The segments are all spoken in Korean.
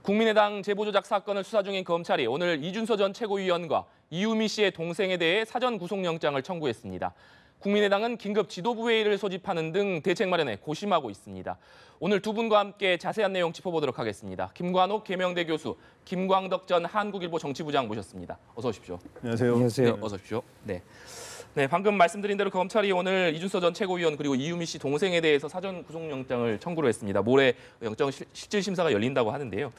국민의당 제보조작 사건을 수사 중인 검찰이 오늘 이준서 전 최고위원과 이유미 씨의 동생에 대해 사전 구속영장을 청구했습니다. 국민의당은 긴급 지도부회의를 소집하는 등 대책 마련에 고심하고 있습니다. 오늘 두 분과 함께 자세한 내용 짚어보도록 하겠습니다. 김관옥 계명대 교수, 김광덕 전 한국일보 정치부장 모셨습니다. 어서 오십시오. 안녕하세요. 네, 어서 오십시오. 네, 방금 말씀드린 대로 검찰이 오늘 이준서 전 최고위원 그리고 이유미 씨 동생에 대해서 사전 구속영장을 청구를 했습니다. 모레 영장 실질 심사가 열린다고 하는데요.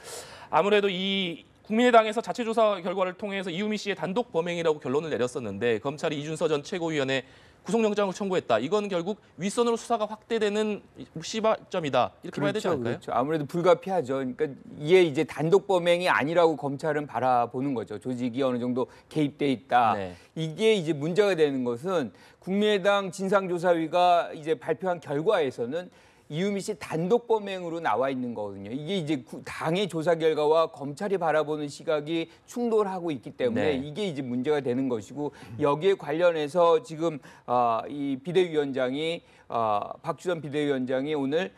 아무래도 이 국민의당에서 자체 조사 결과를 통해서 이유미 씨의 단독 범행이라고 결론을 내렸었는데 검찰이 이준서 전 최고위원의 구속영장을 청구했다. 이건 결국 윗선으로 수사가 확대되는 시발점이다. 이렇게 봐야 되지 않을까요? 그렇죠. 아무래도 불가피하죠. 그러니까 이게 이제 단독 범행이 아니라고 검찰은 바라보는 거죠. 조직이 어느 정도 개입돼 있다. 네. 이게 이제 문제가 되는 것은 국민의당 진상조사위가 이제 발표한 결과에서는 이유미 씨 단독 범행으로 나와 있는 거거든요. 이게 이제 당의 조사 결과와 검찰이 바라보는 시각이 충돌하고 있기 때문에 네. 이게 이제 문제가 되는 것이고 여기에 관련해서 지금 이 비대위원장이 박주선 비대위원장이 오늘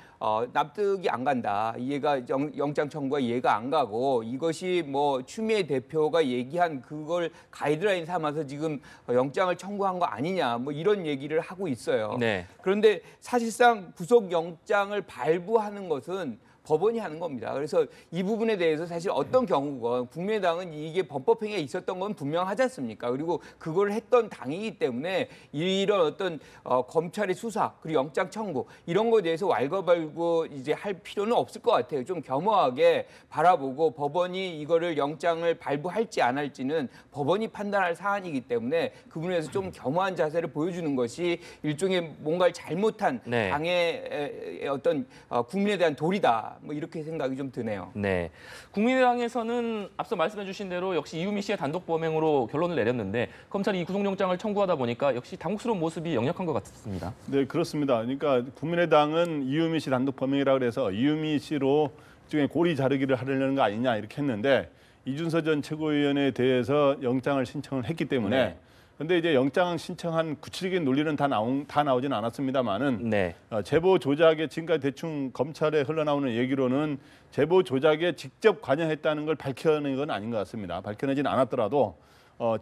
납득이 안 간다. 이해가 영장 청구가 이해가 안 가고 이것이 뭐 추미애 대표가 얘기한 그걸 가이드라인 삼아서 지금 영장을 청구한 거 아니냐. 뭐 이런 얘기를 하고 있어요. 네. 그런데 사실상 구속영장을 발부하는 것은 법원이 하는 겁니다. 그래서 이 부분에 대해서 사실 어떤 경우건 국민의당은 이게 범법행위가 있었던 건 분명하지 않습니까? 그리고 그걸 했던 당이기 때문에 이런 어떤 검찰의 수사 그리고 영장 청구 이런 거에 대해서 왈가왈부 이제 할 필요는 없을 것 같아요. 좀 겸허하게 바라보고 법원이 이거를 영장을 발부할지 안 할지는 법원이 판단할 사안이기 때문에 그 부분에서 좀 겸허한 자세를 보여주는 것이 일종의 뭔가를 잘못한 네. 당의 어떤 국민에 대한 도리다. 뭐 이렇게 생각이 좀 드네요. 네, 국민의당에서는 앞서 말씀해 주신 대로 역시 이유미 씨의 단독 범행으로 결론을 내렸는데 검찰이 이 구속영장을 청구하다 보니까 역시 당혹스러운 모습이 역력한 것 같습니다. 네, 그렇습니다. 그러니까 국민의당은 이유미 씨 단독 범행이라고 해서 이유미 씨로 일종의 고리 자르기를 하려는 거 아니냐 이렇게 했는데 이준서 전 최고위원에 대해서 영장을 신청을 했기 때문에 네. 근데 이제 영장 신청한 구체적인 논리는 다 나오진 않았습니다만은 네. 제보 조작에 지금까지 대충 검찰에 흘러나오는 얘기로는 제보 조작에 직접 관여했다는 걸 밝혀낸 건 아닌 것 같습니다. 밝혀내진 않았더라도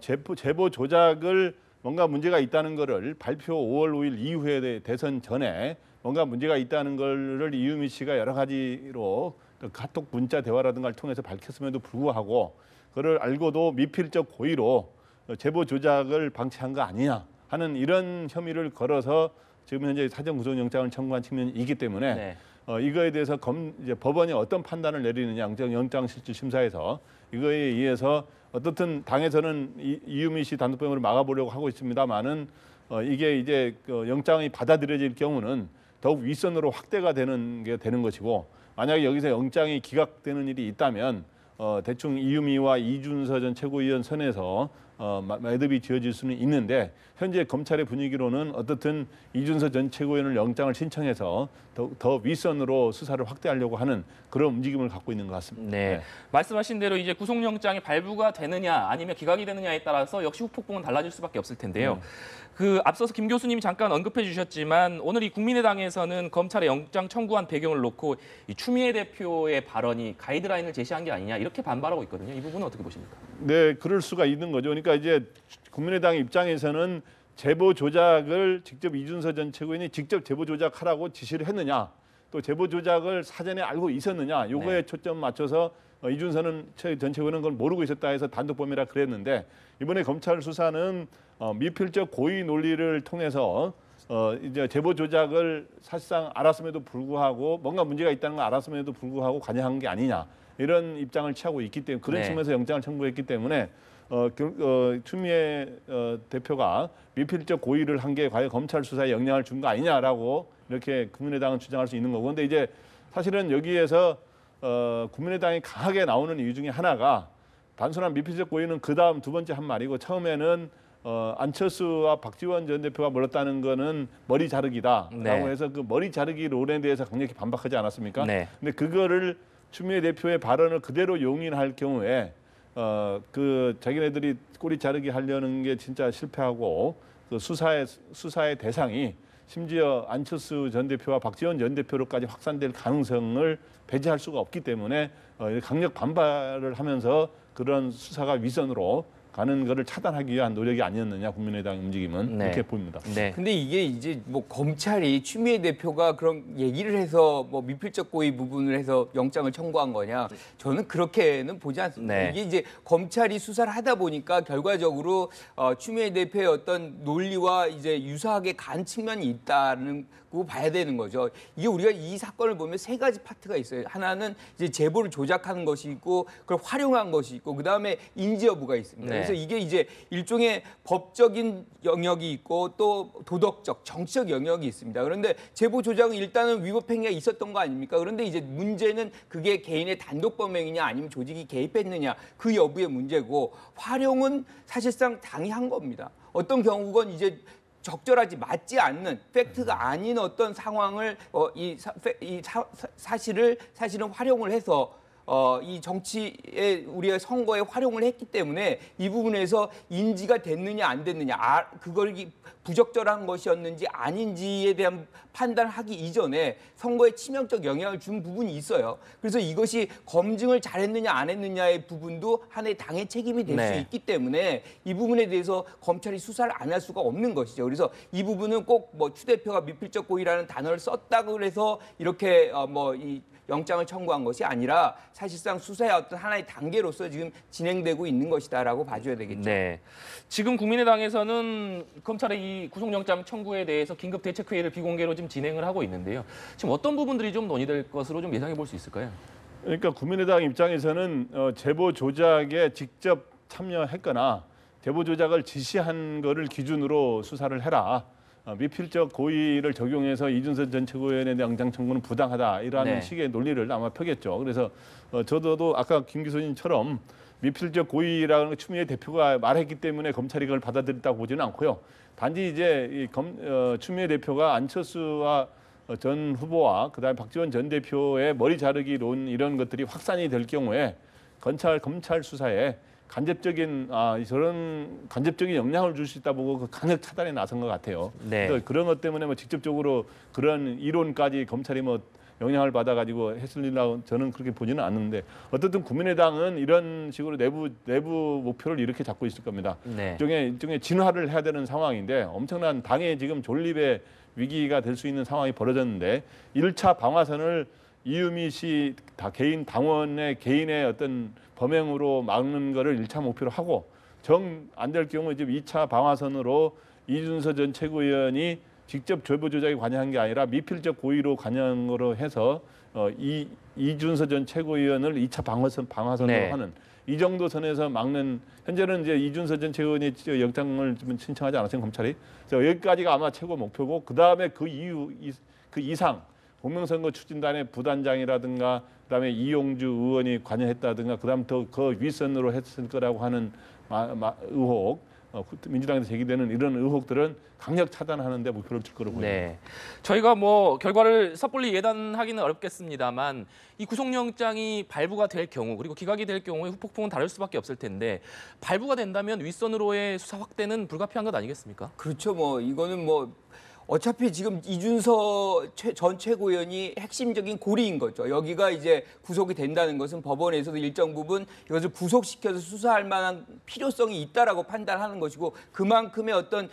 제보 조작을 뭔가 문제가 있다는 거를 발표 5월 5일 이후에 대선 전에 뭔가 문제가 있다는 거를 이유미 씨가 여러 가지로 카톡 문자 대화라든가를 통해서 밝혔음에도 불구하고 그를 알고도 미필적 고의로 제보 조작을 방치한 거 아니냐 하는 이런 혐의를 걸어서 지금 현재 사전 구속영장을 청구한 측면이 있기 때문에 네. 이거에 대해서 이제 법원이 어떤 판단을 내리느냐 영장실질심사에서 이거에 의해서 어떻든 당에서는 이유미 씨 단독범행으로 막아보려고 하고 있습니다만은 이게 이제 영장이 받아들여질 경우는 더욱 윗선으로 확대가 되는 것이고 만약에 여기서 영장이 기각되는 일이 있다면 대충 이유미와 이준서 전 최고위원 선에서 매듭이 지어질 수는 있는데 현재 검찰의 분위기로는 어떻든 이준서 전 최고위원을 영장을 신청해서 더 윗선으로 수사를 확대하려고 하는 그런 움직임을 갖고 있는 것 같습니다. 네. 말씀하신 대로 이제 구속영장이 발부가 되느냐 아니면 기각이 되느냐에 따라서 역시 후폭풍은 달라질 수밖에 없을 텐데요. 앞서서 김 교수님이 잠깐 언급해 주셨지만 오늘 이 국민의당에서는 검찰의 영장 청구한 배경을 놓고 이 추미애 대표의 발언이 가이드라인을 제시한 게 아니냐 이렇게 반발하고 있거든요. 이 부분은 어떻게 보십니까? 네, 그럴 수가 있는 거죠. 그러니까 이제 국민의당 입장에서는 제보 조작을 직접 이준서 전 최고위원이 직접 제보 조작하라고 지시를 했느냐, 또 제보 조작을 사전에 알고 있었느냐, 요거에 네. 초점 맞춰서 이준서는 전 최고위원은 그걸 모르고 있었다 해서 단독 범행이라 그랬는데 이번에 검찰 수사는 미필적 고의 논리를 통해서 이제 제보 조작을 사실상 알았음에도 불구하고 뭔가 문제가 있다는 걸 알았음에도 불구하고 관여한 게 아니냐 이런 입장을 취하고 있기 때문에 그런 네. 측면에서 영장을 청구했기 때문에 추미애 대표가 미필적 고의를 한 게 과연 검찰 수사에 영향을 준 거 아니냐라고 이렇게 국민의당은 주장할 수 있는 거고 근데 이제 사실은 여기에서 국민의당이 강하게 나오는 이유 중에 하나가 단순한 미필적 고의는 그다음 두 번째 한 말이고 처음에는 안철수와 박지원 전 대표가 몰랐다는 거는 머리 자르기다라고 네. 해서 그 머리 자르기 론에 대해서 강력히 반박하지 않았습니까? 네. 근데 그거를 추미애 대표의 발언을 그대로 용인할 경우에 그 자기네들이 꼬리 자르기 하려는 게 진짜 실패하고 그 수사의 대상이 심지어 안철수 전 대표와 박지원 전 대표로까지 확산될 가능성을 배제할 수가 없기 때문에 강력 반발을 하면서 그런 수사가 윗선으로 가는 것을 차단하기 위한 노력이 아니었느냐 국민의당 움직임은 네. 이렇게 보입니다. 네. 근데 이게 이제 뭐 검찰이 추미애 대표가 그런 얘기를 해서 뭐 미필적 고의 부분을 해서 영장을 청구한 거냐? 저는 그렇게는 보지 않습니다. 네. 이게 이제 검찰이 수사를 하다 보니까 결과적으로 추미애 대표의 어떤 논리와 이제 유사하게 간 측면이 있다는 거 봐야 되는 거죠. 이게 우리가 이 사건을 보면 세 가지 파트가 있어요. 하나는 이제 제보를 조작하는 것이 있고 그걸 활용한 것이 있고 그 다음에 인지 여부가 있습니다. 네. 그래서 이게 이제 일종의 법적인 영역이 있고 또 도덕적, 정치적 영역이 있습니다. 그런데 제보 조작은 일단은 위법 행위가 있었던 거 아닙니까? 그런데 이제 문제는 그게 개인의 단독 범행이냐 아니면 조직이 개입했느냐 그 여부의 문제고 활용은 사실상 당이 한 겁니다. 어떤 경우건 이제 적절하지 맞지 않는 팩트가 아닌 어떤 상황을 사실은 활용을 해서 이 정치에 우리가 선거에 활용을 했기 때문에 이 부분에서 인지가 됐느냐 안 됐느냐 그걸 부적절한 것이었는지 아닌지에 대한 판단을 하기 이전에 선거에 치명적 영향을 준 부분이 있어요. 그래서 이것이 검증을 잘했느냐 안 했느냐의 부분도 하나의 당의 책임이 될 수 네. 있기 때문에 이 부분에 대해서 검찰이 수사를 안 할 수가 없는 것이죠. 그래서 이 부분은 꼭 뭐 추 대표가 미필적 고의라는 단어를 썼다고 해서 이렇게 이 영장을 청구한 것이 아니라 사실상 수사의 어떤 하나의 단계로서 지금 진행되고 있는 것이다라고 봐줘야 되겠죠. 네. 지금 국민의당에서는 검찰의 이 구속영장 청구에 대해서 긴급 대책회의를 비공개로 지금 진행을 하고 있는데요. 지금 어떤 부분들이 좀 논의될 것으로 좀 예상해 볼 수 있을까요? 그러니까 국민의당 입장에서는 제보 조작에 직접 참여했거나 제보 조작을 지시한 거를 기준으로 수사를 해라. 미필적 고의를 적용해서 이준석 전 최고위원에 대한 영장 청구는 부당하다. 이라는 네. 식의 논리를 아마 펴겠죠. 그래서 저도 아까 김 교수님처럼 미필적 고의라는 걸 추미애 대표가 말했기 때문에 검찰이 그걸 받아들였다고 보지는 않고요. 단지 이제 추미애 대표가 안철수와 전 후보와 그다음에 박지원 전 대표의 머리 자르기론 이런 것들이 확산이 될 경우에 검찰 수사에 저런 간접적인 영향을 줄 수 있다 보고 그 강력 차단에 나선 것 같아요. 네. 그래서 그런 것 때문에 뭐 직접적으로 그런 이론까지 검찰이 뭐 영향을 받아가지고 했으리라고 저는 그렇게 보지는 않는데 어쨌든 국민의당은 이런 식으로 내부 목표를 이렇게 잡고 있을 겁니다. 네. 일종의 진화를 해야 되는 상황인데 엄청난 당의 지금 존립의 위기가 될 수 있는 상황이 벌어졌는데 1차 방화선을 이유미 씨 개인 당원의 개인의 어떤 범행으로 막는 거를 1차 목표로 하고 정 안 될 경우 지금 2차 방화선으로 이준석 전 최고위원이 직접 제보 조작에 관여한 게 아니라 미필적 고의로 관여로 해서 이준석 전 최고위원을 2차 방화선으로 네. 하는 이 정도 선에서 막는 현재는 이제 이준석 전 최고위원이 영장을 좀 신청하지 않았어요 검찰이. 그래서 여기까지가 아마 최고 목표고 그 다음에 그 이상 공명선거 추진단의 부단장이라든가 그다음에 이용주 의원이 관여했다든가 그다음 더 그 윗선으로 했을 거라고 하는 의혹 민주당에서 제기되는 이런 의혹들은 강력 차단하는 데 목표를 둘 거로 보입니다. 네. 저희가 뭐 결과를 섣불리 예단하기는 어렵겠습니다만 이 구속영장이 발부가 될 경우 그리고 기각이 될 경우에 후폭풍은 다를 수밖에 없을 텐데 발부가 된다면 윗선으로의 수사 확대는 불가피한 것 아니겠습니까? 그렇죠. 뭐 이거는 뭐 어차피 지금 이준석 전 최고위원이 핵심적인 고리인 거죠. 여기가 이제 구속이 된다는 것은 법원에서도 일정 부분 이것을 구속시켜서 수사할 만한 필요성이 있다라고 판단하는 것이고 그만큼의 어떤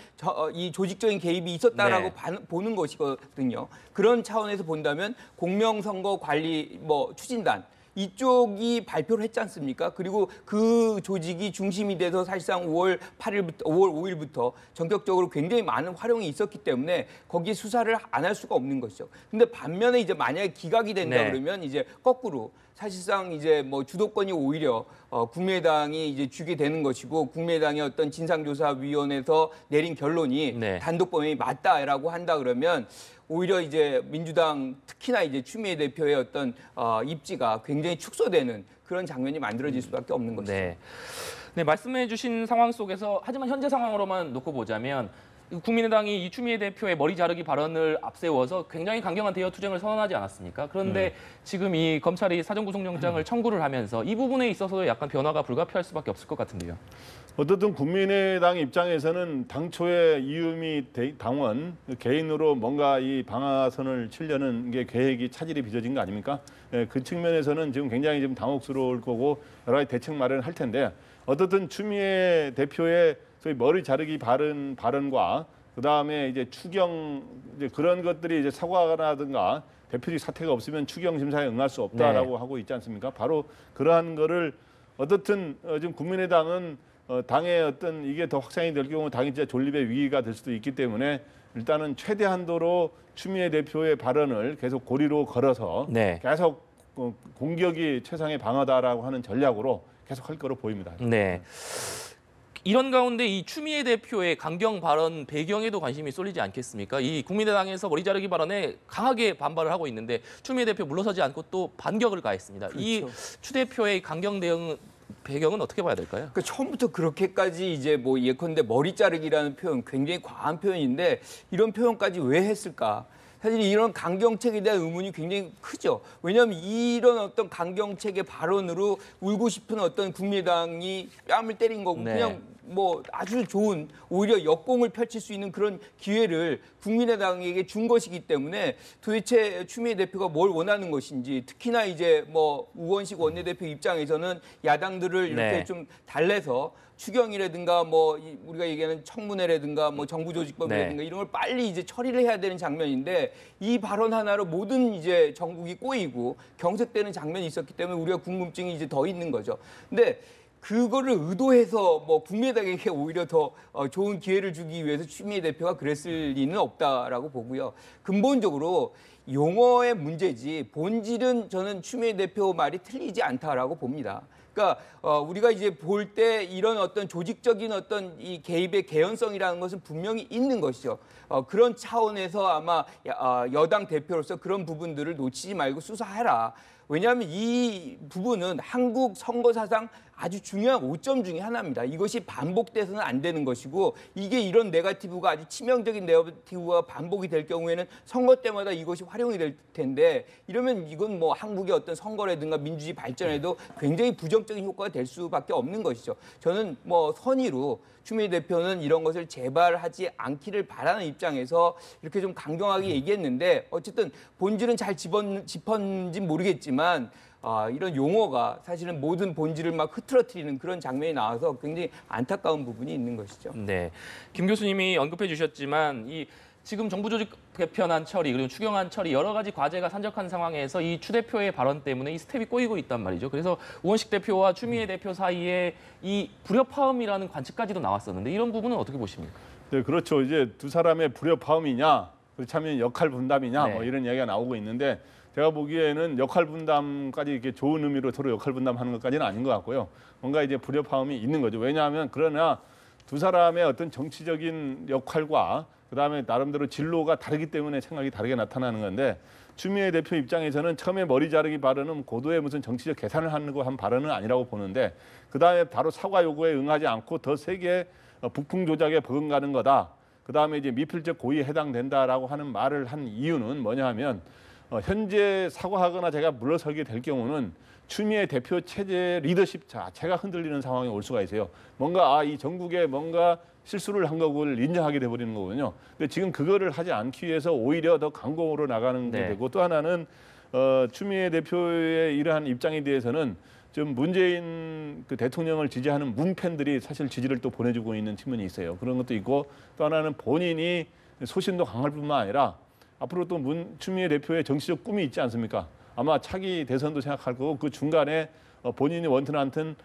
이 조직적인 개입이 있었다라고 네. 보는 것이거든요. 그런 차원에서 본다면 공명선거관리 추진단 이쪽이 발표를 했지 않습니까? 그리고 그 조직이 중심이 돼서 사실상 5월 5일부터 전격적으로 굉장히 많은 활용이 있었기 때문에 거기에 수사를 안 할 수가 없는 것이죠. 근데 반면에 이제 만약에 기각이 된다 네. 그러면 이제 거꾸로 사실상 이제 주도권이 오히려 국민의당이 이제 쥐게 되는 것이고 국민의당의 어떤 진상조사위원회에서 내린 결론이 네. 단독 범행이 맞다라고 한다 그러면 오히려 이제 민주당 특히나 이제 추미애 대표의 어떤 입지가 굉장히 축소되는 그런 장면이 만들어질 수밖에 없는 것이죠. 네. 네, 말씀해 주신 상황 속에서 하지만 현재 상황으로만 놓고 보자면 국민의당이 이 추미애 대표의 머리 자르기 발언을 앞세워서 굉장히 강경한 대여 투쟁을 선언하지 않았습니까? 그런데 지금 이 검찰이 사전구속영장을 청구를 하면서 이 부분에 있어서도 약간 변화가 불가피할 수밖에 없을 것 같은데요. 어쨌든 국민의당 입장에서는 당초에 이유미 당원 개인으로 뭔가 이 방아선을 치려는 게 계획이 차질이 빚어진 거 아닙니까? 예, 그 측면에서는 지금 굉장히 좀 당혹스러울 거고 여러 가지 대책 마련을 할 텐데 어쨌든 추미애 대표의 소위 머리 자르기 발언과 그다음에 이제 추경 이제 그런 것들이 이제 사과라든가 대표직 사퇴가 없으면 추경 심사에 응할 수 없다라고 하고 있지 않습니까? 바로 그러한 거를 어떻든 지금 국민의당은 당의 어떤 이게 더 확산이 될 경우 당이 진짜 존립의 위기가 될 수도 있기 때문에 일단은 최대 한도로 추미애 대표의 발언을 계속 고리로 걸어서 계속 공격이 최상의 방어다라고 하는 전략으로 계속 할 거로 보입니다. 네. 이런 가운데 이 추미애 대표의 강경 발언 배경에도 관심이 쏠리지 않겠습니까? 이 국민의당에서 머리 자르기 발언에 강하게 반발을 하고 있는데 추미애 대표 물러서지 않고 또 반격을 가했습니다. 그렇죠. 이 추 대표의 강경 대응 배경은 어떻게 봐야 될까요? 그러니까 처음부터 그렇게까지 이제 뭐 예컨대 머리 자르기라는 표현 굉장히 과한 표현인데 이런 표현까지 왜 했을까? 사실 이런 강경책에 대한 의문이 굉장히 크죠. 왜냐하면 이런 어떤 강경책의 발언으로 울고 싶은 어떤 국민의당이 뺨을 때린 거고 그냥 뭐 아주 좋은 오히려 역공을 펼칠 수 있는 그런 기회를 국민의당에게 준 것이기 때문에 도대체 추미애 대표가 뭘 원하는 것인지 특히나 이제 뭐 우원식 원내대표 입장에서는 야당들을 이렇게 좀 달래서 추경이라든가 뭐 우리가 얘기하는 청문회라든가 뭐 정부조직법이라든가 이런 걸 빨리 이제 처리를 해야 되는 장면인데 이 발언 하나로 모든 이제 전국이 꼬이고 경색되는 장면이 있었기 때문에 우리가 궁금증이 이제 더 있는 거죠. 근데 그거를 의도해서 뭐 국민의당에게 오히려 더 좋은 기회를 주기 위해서 추미애 대표가 그랬을 리는 없다라고 보고요. 근본적으로 용어의 문제지 본질은 저는 추미애 대표 말이 틀리지 않다라고 봅니다. 그러니까 우리가 이제 볼 때 이런 어떤 조직적인 어떤 이 개입의 개연성이라는 것은 분명히 있는 것이죠. 그런 차원에서 아마 여당 대표로서 그런 부분들을 놓치지 말고 수사해라. 왜냐하면 이 부분은 한국 선거 사상 아주 중요한 오점 중에 하나입니다. 이것이 반복돼서는 안 되는 것이고 이게 이런 네거티브가 아주 치명적인 네거티브가 반복이 될 경우에는 선거 때마다 이것이 활용이 될 텐데 이러면 이건 뭐 한국의 어떤 선거라든가 민주주의 발전에도 굉장히 부정적인 효과가 될 수밖에 없는 것이죠. 저는 뭐 선의로 추미애 대표는 이런 것을 재발하지 않기를 바라는 입장에서 이렇게 좀 강경하게 얘기했는데 어쨌든 본질은 잘 짚었는지 모르겠지만 이런 용어가 사실은 모든 본질을 막 흐트러뜨리는 그런 장면이 나와서 굉장히 안타까운 부분이 있는 것이죠. 네, 김 교수님이 언급해 주셨지만 이 지금 정부 조직 개편안 처리 그리고 추경안 처리 여러 가지 과제가 산적한 상황에서 이 추 대표의 발언 때문에 이 스텝이 꼬이고 있단 말이죠. 그래서 우원식 대표와 추미애 대표 사이에 이 불협화음이라는 관측까지도 나왔었는데 이런 부분은 어떻게 보십니까? 네, 그렇죠. 이제 두 사람의 불협화음이냐, 그렇다면 역할 분담이냐, 뭐 이런 이야기가 나오고 있는데 제가 보기에는 역할 분담까지 이렇게 좋은 의미로 서로 역할 분담하는 것까지는 아닌 것 같고요. 뭔가 이제 불협화음이 있는 거죠. 왜냐하면 그러나 두 사람의 어떤 정치적인 역할과 그다음에 나름대로 진로가 다르기 때문에 생각이 다르게 나타나는 건데 추미애 대표 입장에서는 처음에 머리 자르기 발언은 고도의 무슨 정치적 계산을 하는 거 한 발언은 아니라고 보는데 그다음에 바로 사과 요구에 응하지 않고 더 세게 북풍 조작에 버금가는 거다. 그다음에 이제 미필적 고의에 해당된다라고 하는 말을 한 이유는 뭐냐 하면 현재 사과하거나 제가 물러서게 될 경우는 추미애 대표 체제 리더십 자체가 흔들리는 상황이 올 수가 있어요. 뭔가 이 전국에 뭔가 실수를 한 거를 인정하게 돼버리는 거거든요. 근데 지금 그거를 하지 않기 위해서 오히려 더 강공으로 나가는 게 되고 또 하나는 추미애 대표의 이러한 입장에 대해서는 좀 문재인 그 대통령을 지지하는 문팬들이 사실 지지를 또 보내주고 있는 측면이 있어요. 그런 것도 있고 또 하나는 본인이 소신도 강할 뿐만 아니라 앞으로 또 추미애 대표의 정치적 꿈이 있지 않습니까? 아마 차기 대선도 생각할 거고 그 중간에 본인이 원튼 않든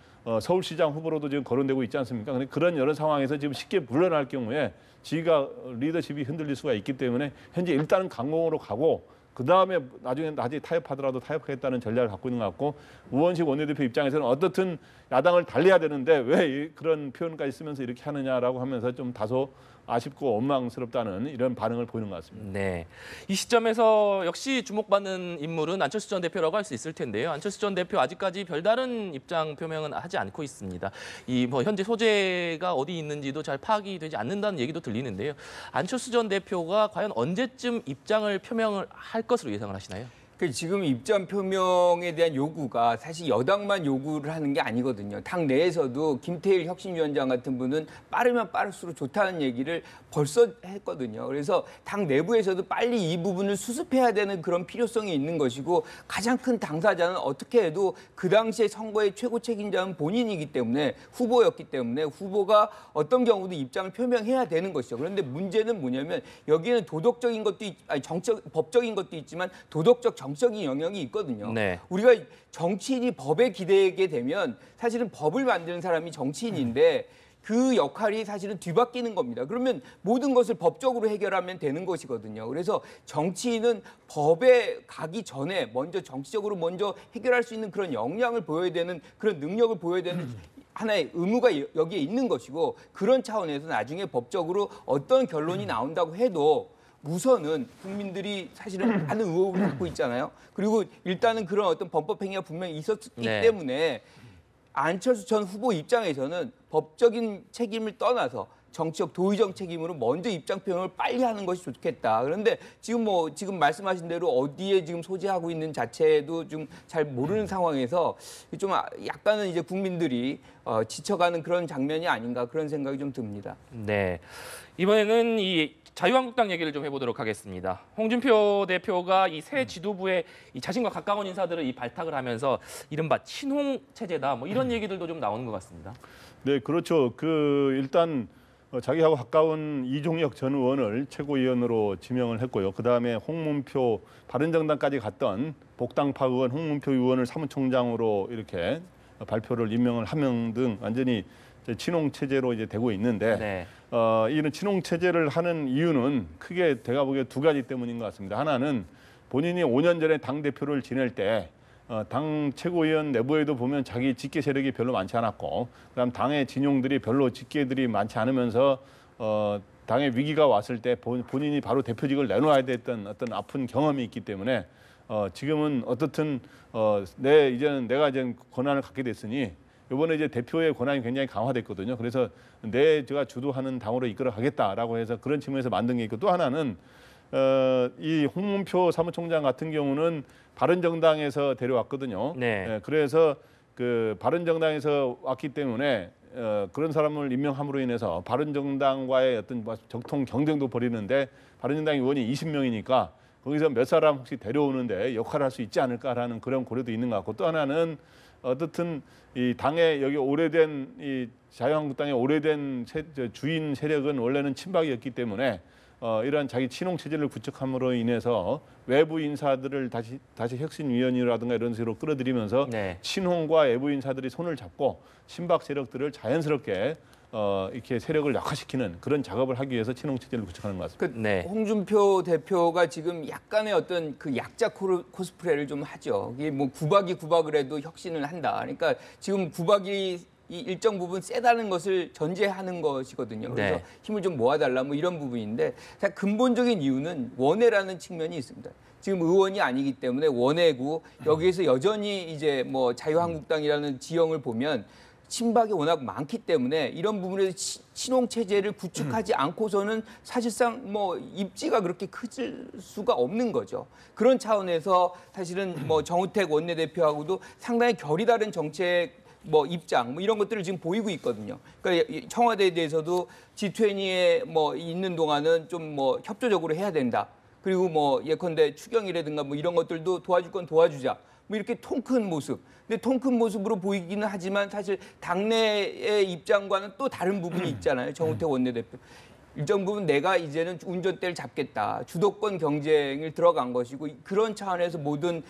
서울시장 후보로도 지금 거론되고 있지 않습니까? 그런 여러 상황에서 지금 쉽게 물러날 경우에 지가 리더십이 흔들릴 수가 있기 때문에 현재 일단은 강공으로 가고 그다음에 나중에 타협하더라도 타협하겠다는 전략을 갖고 있는 것 같고 우원식 원내대표 입장에서는 어떻든 야당을 달래야 되는데 왜 그런 표현까지 쓰면서 이렇게 하느냐라고 하면서 좀 다소 아쉽고 원망스럽다는 이런 반응을 보이는 것 같습니다. 네. 이 시점에서 역시 주목받는 인물은 안철수 전 대표라고 할 수 있을 텐데요. 안철수 전 대표 아직까지 별다른 입장 표명은 하지 않고 있습니다. 이 뭐 현재 소재가 어디 있는지도 잘 파악이 되지 않는다는 얘기도 들리는데요. 안철수 전 대표가 과연 언제쯤 입장을 표명을 할 것으로 예상을 하시나요? 지금 입장 표명에 대한 요구가 사실 여당만 요구를 하는 게 아니거든요. 당 내에서도 김태일 혁신위원장 같은 분은 빠르면 빠를수록 좋다는 얘기를 벌써 했거든요. 그래서 당 내부에서도 빨리 이 부분을 수습해야 되는 그런 필요성이 있는 것이고 가장 큰 당사자는 어떻게 해도 그 당시에 선거의 최고 책임자는 본인이기 때문에 후보였기 때문에 후보가 어떤 경우도 입장을 표명해야 되는 것이죠. 그런데 문제는 뭐냐면 여기에는 도덕적인 것도 법적인 것도 있지만 도덕적 정적인 영역이 있거든요. 네. 우리가 정치인이 법에 기대게 되면 사실은 법을 만드는 사람이 정치인인데 그 역할이 사실은 뒤바뀌는 겁니다. 그러면 모든 것을 법적으로 해결하면 되는 것이거든요. 그래서 정치인은 법에 가기 전에 먼저 정치적으로 먼저 해결할 수 있는 그런 역량을 보여야 되는 그런 능력을 보여야 되는 하나의 의무가 여기에 있는 것이고 그런 차원에서 나중에 법적으로 어떤 결론이 나온다고 해도 우선은 국민들이 사실은 많은 의혹을 갖고 있잖아요. 그리고 일단은 그런 어떤 범법 행위가 분명히 있었기 네. 때문에 안철수 전 후보 입장에서는 법적인 책임을 떠나서 정치적 도의적 책임으로 먼저 입장 표명을 빨리 하는 것이 좋겠다. 그런데 지금 말씀하신 대로 어디에 지금 소재하고 있는 자체도 좀 잘 모르는 상황에서 좀 약간은 이제 국민들이 지쳐가는 그런 장면이 아닌가 그런 생각이 좀 듭니다. 네. 이번에는 이 자유한국당 얘기를 좀 해보도록 하겠습니다. 홍준표 대표가 이 새 지도부에 이 자신과 가까운 인사들을 이 발탁을 하면서 이른바 친홍 체제다 뭐 이런 얘기들도 좀 나오는 것 같습니다. 네, 그렇죠. 일단 자기하고 가까운 이종혁 전 의원을 최고위원으로 지명을 했고요. 그다음에 홍문표 바른정당까지 갔던 복당파 의원 홍문표 의원을 사무총장으로 이렇게 발표를 임명을 하면 등 완전히 친홍 체제로 이제 되고 있는데 네. 이런 친홍 체제를 하는 이유는 크게 제가 보기에 두 가지 때문인 것 같습니다. 하나는 본인이 5년 전에 당 대표를 지낼 때 당 최고위원 내부에도 보면 자기 직계 세력이 별로 많지 않았고, 그다음 당의 진용들이 별로 직계들이 많지 않으면서 당의 위기가 왔을 때 본인이 바로 대표직을 내놓아야 됐던 어떤 아픈 경험이 있기 때문에 지금은 어떻든 이제는 내가 이제 권한을 갖게 됐으니 이번에 이제 대표의 권한이 굉장히 강화됐거든요. 그래서 제가 주도하는 당으로 이끌어가겠다라고 해서 그런 측면에서 만든 게 있고, 또 하나는 이 홍문표 사무총장 같은 경우는 바른정당에서 데려왔거든요. 네. 그래서 그 바른정당에서 왔기 때문에 그런 사람을 임명함으로 인해서 바른정당과의 어떤 적통 경쟁도 벌이는데 바른정당 의원이 20명이니까 거기서 몇 사람 혹시 데려오는데 역할을 할 수 있지 않을까라는 그런 고려도 있는 것 같고, 또 하나는 어떻든 이 당의 여기 오래된 이 자유한국당의 오래된 주인 세력은 원래는 친박이었기 때문에 이러한 자기 친홍 체제를 구축함으로 인해서 외부 인사들을 다시 혁신위원이라든가 이런 식으로 끌어들이면서 네. 친홍과 외부 인사들이 손을 잡고 친박 세력들을 자연스럽게 이렇게 세력을 약화시키는 그런 작업을 하기 위해서 친홍 체제를 구축하는 것 같습니다. 네. 홍준표 대표가 지금 약간의 어떤 그 약자 코스프레를 좀 하죠. 이게 뭐 구박을 해도 혁신을 한다. 그러니까 지금 구박이 이 일정 부분 세다는 것을 전제하는 것이거든요. 그래서 네. 힘을 좀 모아달라 뭐 이런 부분인데 근본적인 이유는 원외라는 측면이 있습니다. 지금 의원이 아니기 때문에 원외고 여기에서 여전히 이제 뭐 자유한국당이라는 지형을 보면 친박이 워낙 많기 때문에 이런 부분에서 친홍 체제를 구축하지 않고서는 사실상 뭐 입지가 그렇게 클 수가 없는 거죠. 그런 차원에서 사실은 뭐 정우택 원내대표하고도 상당히 결이 다른 정책 뭐 입장 뭐 이런 것들을 지금 보이고 있거든요. 그러니까 청와대에 대해서도 G20에 뭐 있는 동안은 좀 뭐 협조적으로 해야 된다. 그리고 뭐 예컨대 추경이라든가 뭐 이런 것들도 도와줄 건 도와주자. 뭐 이렇게 통 큰 모습. 근데 통 큰 모습으로 보이기는 하지만 사실 당내의 입장과는 또 다른 부분이 있잖아요. 정우택 원내대표. 일정 부분 내가 이제는 운전대를 잡겠다. 주도권 경쟁을 들어간 것이고 그런 차원에서 모든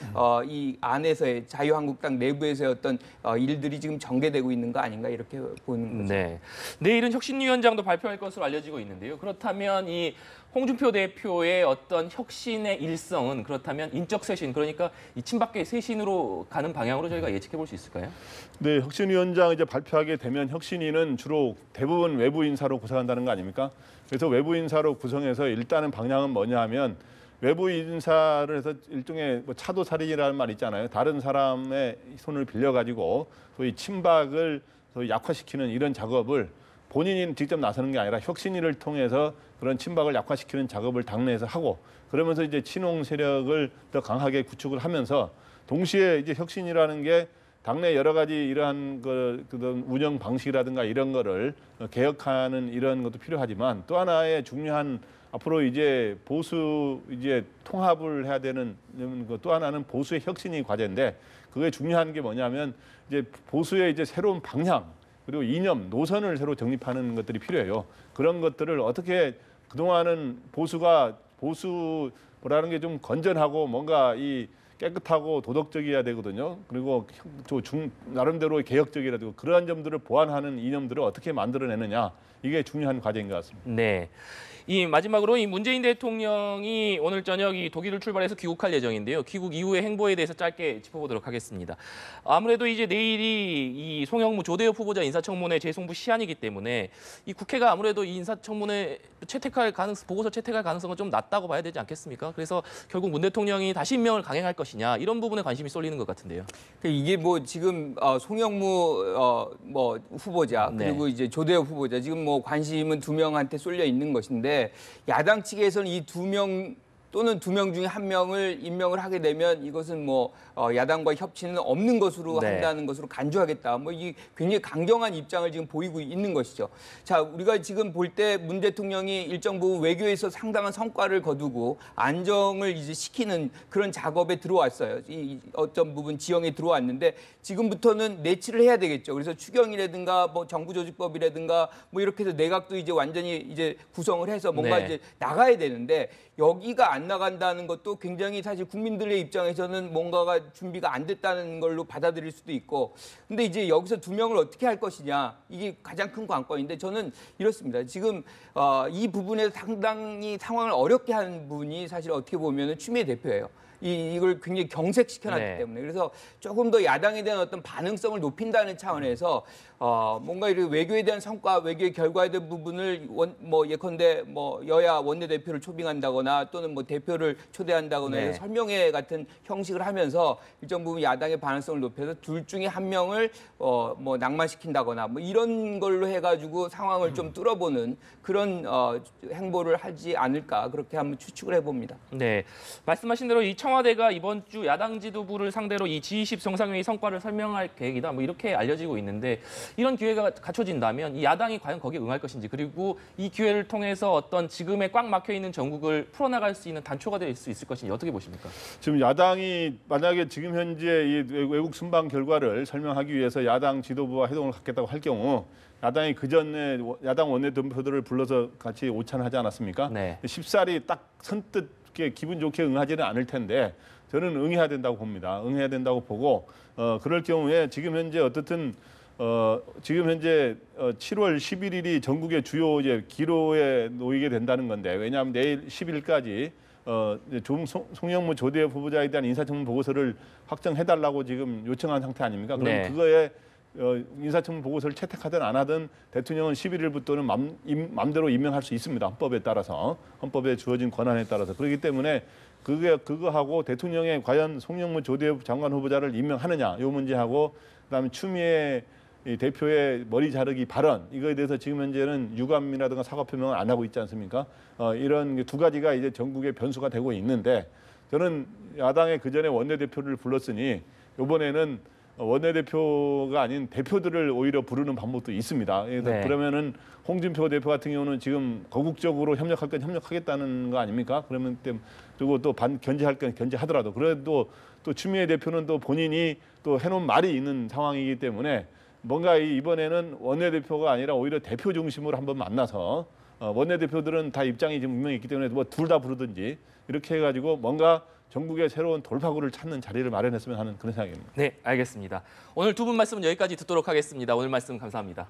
이 안에서의 자유한국당 내부에서의 어떤 일들이 지금 전개되고 있는 거 아닌가 이렇게 보는 거죠. 네. 내일은 혁신위원장도 발표할 것으로 알려지고 있는데요. 그렇다면 이 홍준표 대표의 어떤 혁신의 일성은 그렇다면 인적 쇄신, 그러니까 이 친박계 쇄신으로 가는 방향으로 저희가 예측해 볼 수 있을까요? 네, 혁신위원장 이제 발표하게 되면 혁신위는 주로 대부분 외부 인사로 구성한다는 거 아닙니까? 그래서 외부 인사로 구성해서 일단은 방향은 뭐냐 하면 외부 인사를 해서 일종의 뭐 차도살인이라는 말 있잖아요. 다른 사람의 손을 빌려가지고 소위 친박을 소위 약화시키는 이런 작업을 본인이 직접 나서는 게 아니라 혁신위를 통해서 그런 친박을 약화시키는 작업을 당내에서 하고 그러면서 이제 친홍 세력을 더 강하게 구축을 하면서 동시에 이제 혁신이라는 게 당내 여러 가지 이러한 그런 운영 방식이라든가 이런 거를 개혁하는 이런 것도 필요하지만 또 하나의 중요한 앞으로 이제 보수 이제 통합을 해야 되는 또 하나는 보수의 혁신이 과제인데 그게 중요한 게 뭐냐면 이제 보수의 이제 새로운 방향 그리고 이념, 노선을 새로 정립하는 것들이 필요해요. 그런 것들을 어떻게 그동안은 보수 뭐라는 게 좀 건전하고 뭔가 이 깨끗하고 도덕적이어야 되거든요. 그리고 나름대로 개혁적이라 되고 그러한 점들을 보완하는 이념들을 어떻게 만들어내느냐 이게 중요한 과제인 것 같습니다. 네. 이 마지막으로 이 문재인 대통령이 오늘 저녁 이 독일을 출발해서 귀국할 예정인데요. 귀국 이후의 행보에 대해서 짧게 짚어보도록 하겠습니다. 아무래도 이제 내일이 이 송영무 조대엽 후보자 인사청문회 재송부 시한이기 때문에 이 국회가 아무래도 이 인사청문회 보고서 채택할 가능성은 좀 낮다고 봐야 되지 않겠습니까? 그래서 결국 문 대통령이 다시 임명을 강행할 것이냐 이런 부분에 관심이 쏠리는 것 같은데요. 이게 뭐 지금 송영무 뭐 후보자 그리고 이제 조대엽 후보자 지금 뭐 관심은 두 명한테 쏠려 있는 것인데 야당 측에서는 이 두 명 또는 두 명 중에 한 명을 임명을 하게 되면 이것은 뭐 야당과 협치는 없는 것으로 한다는 것으로 간주하겠다. 뭐 이 굉장히 강경한 입장을 지금 보이고 있는 것이죠. 자, 우리가 지금 볼 때 문 대통령이 일정 부분 외교에서 상당한 성과를 거두고 안정을 이제 시키는 그런 작업에 들어왔어요. 이 어떤 부분 지형에 들어왔는데 지금부터는 내치를 해야 되겠죠. 그래서 추경이라든가 뭐 정부조직법이라든가 뭐 이렇게 해서 내각도 이제 완전히 이제 구성을 해서 뭔가 이제 나가야 되는데 여기가 안 나간다는 것도 굉장히 사실 국민들의 입장에서는 뭔가가 준비가 안 됐다는 걸로 받아들일 수도 있고 근데 이제 여기서 두 명을 어떻게 할 것이냐 이게 가장 큰 관건인데 저는 이렇습니다. 지금 이 부분에서 상당히 상황을 어렵게 하는 분이 사실 어떻게 보면 추미애 대표예요. 이걸 굉장히 경색시켜놨기 때문에 그래서 조금 더 야당에 대한 어떤 반응성을 높인다는 차원에서 뭔가 이렇게 외교에 대한 성과, 외교의 결과에 대한 부분을 뭐 예컨대 뭐 여야 원내대표를 초빙한다거나 또는 뭐 대표를 초대한다거나 해서 설명회 같은 형식을 하면서 일정 부분 야당의 반응성을 높여서 둘 중에 한 명을 뭐 낭만시킨다거나 뭐 이런 걸로 해가지고 상황을 좀 뚫어보는 그런 행보를 하지 않을까 그렇게 한번 추측을 해봅니다. 네, 말씀하신 대로 이 청와대가 이번 주 야당 지도부를 상대로 이 G20 정상회의 성과를 설명할 계획이다. 뭐 이렇게 알려지고 있는데 이런 기회가 갖춰진다면 이 야당이 과연 거기에 응할 것인지 그리고 이 기회를 통해서 어떤 지금에 꽉 막혀 있는 전국을 풀어나갈 수 있는 단초가 될 수 있을 것인지 어떻게 보십니까? 지금 야당이 만약에 지금 현재 이 외국 순방 결과를 설명하기 위해서 야당 지도부와 회동을 갖겠다고 할 경우 야당이 그 전에 야당 원내대표들을 불러서 같이 오찬하지 않았습니까? 쉽사리 딱 선뜻 기분 좋게 응하지는 않을 텐데 저는 응해야 된다고 봅니다. 응해야 된다고 보고 그럴 경우에 지금 현재 어떻든 지금 현재 7월 11일이 전국의 주요 이제 기로에 놓이게 된다는 건데 왜냐하면 내일 10일까지 송영무 조대엽 후보자에 대한 인사청문 보고서를 확정해달라고 지금 요청한 상태 아닙니까? 그럼 그거에 인사청문 보고서를 채택하든 안 하든 대통령은 11일부터는 맘대로 임명할 수 있습니다. 헌법에 따라서 헌법에 주어진 권한에 따라서 그렇기 때문에 그거하고 대통령의 과연 송영무 조대엽 장관 후보자를 임명하느냐 이 문제하고 그다음에 추미애 이 대표의 머리 자르기 발언 이거에 대해서 지금 현재는 유감이라든가 사과 표명을 안 하고 있지 않습니까? 이런 두 가지가 이제 전국의 변수가 되고 있는데 저는 야당의 그 전에 원내대표를 불렀으니 이번에는 원내대표가 아닌 대표들을 오히려 부르는 방법도 있습니다. 그러면은 홍준표 대표 같은 경우는 지금 거국적으로 협력할 건 협력하겠다는 거 아닙니까? 그러면 그리고 또 견제할 건 견제하더라도 그래도 또 추미애 대표는 또 본인이 또 해놓은 말이 있는 상황이기 때문에 뭔가 이번에는 원내대표가 아니라 오히려 대표 중심으로 한번 만나서 원내대표들은 다 입장이 지금 분명히 있기 때문에 뭐 둘 다 부르든지 이렇게 해가지고 뭔가 전국의 새로운 돌파구를 찾는 자리를 마련했으면 하는 그런 생각입니다. 네, 알겠습니다. 오늘 두 분 말씀은 여기까지 듣도록 하겠습니다. 오늘 말씀 감사합니다.